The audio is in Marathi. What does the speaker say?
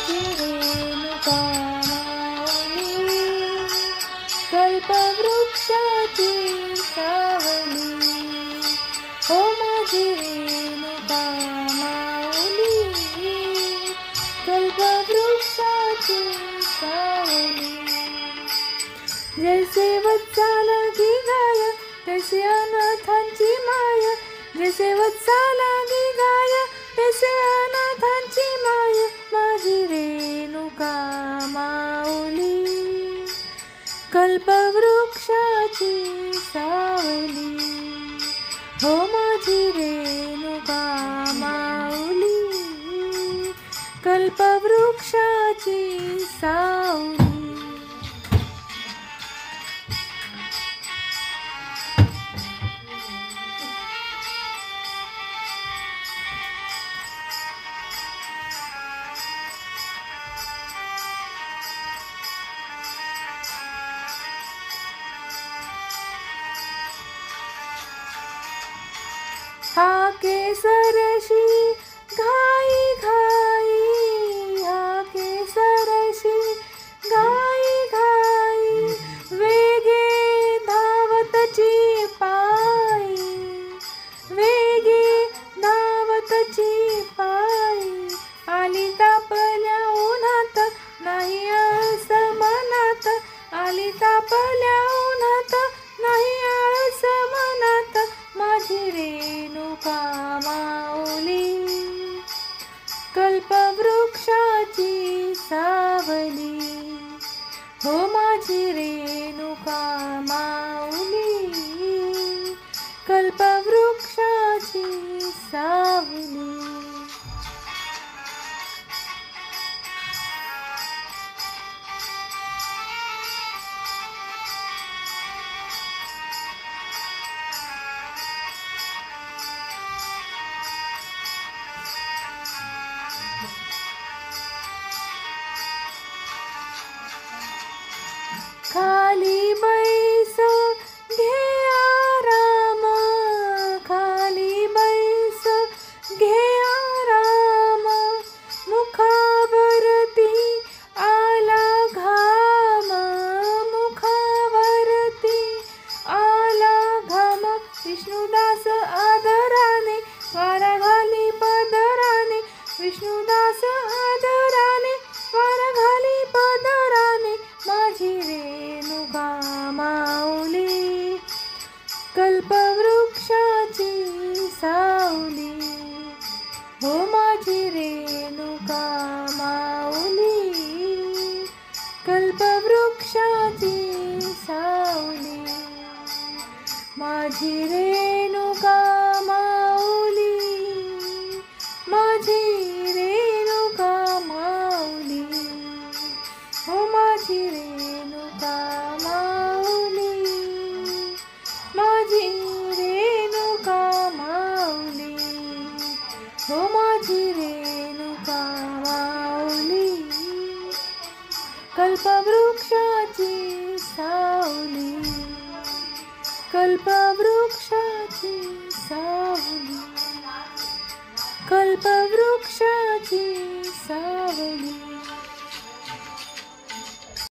माझी रेणुका माऊली, कल्पवृक्षाची सावली. हो माझी रेणुका माऊली, कल्पवृक्षाची सावली. जैसे वत्साला गी गाय तैसे अनाथांची माय, जैसे वत्साला गी गाय तैसे अनाथांची माय. माझी रेणुका माऊली, कल्पवृक्षाची सावली. हो माझी रेणुका माऊली, कल्पवृक्षाची सावली. हा केसरशी घाई घाई, हा केसरशी घाई घाई, वेगे धावतची पायी, वेगे धावतची पायी. आली तापल्या उन्हात नाही आळस मनात, आली तापल्या उन्हात नाही आळस मनात. माझी रेणुका माऊली, कल्पवृक्षाची सावली. हो माझी रेणुका माऊली, कल्पवृक्षाची सावली. खाली बैस घे आराम, खाली बैस घे आराम, मुखावरती आला घाम, मुखावरती आला घाम. विष्णुदास आदराने वारा घाली पदराने, विष्णुदास आदराने वारा घाली पदराने. माझी रेणुका माऊली, कल्पवृक्षाची सावली. हो माझी रेणुका माऊली, कल्पवृक्षाची सावली. माझी रेणुका माऊली, माझी रेणुका माऊली. हो माझी रेणुका माऊली, माझी रेणुका माऊली. हो माझी रेणुका माऊली, कल्पवृक्षाची सावली, कल्पवृक्षाची सावली, कल्पवृक्षाची सावली.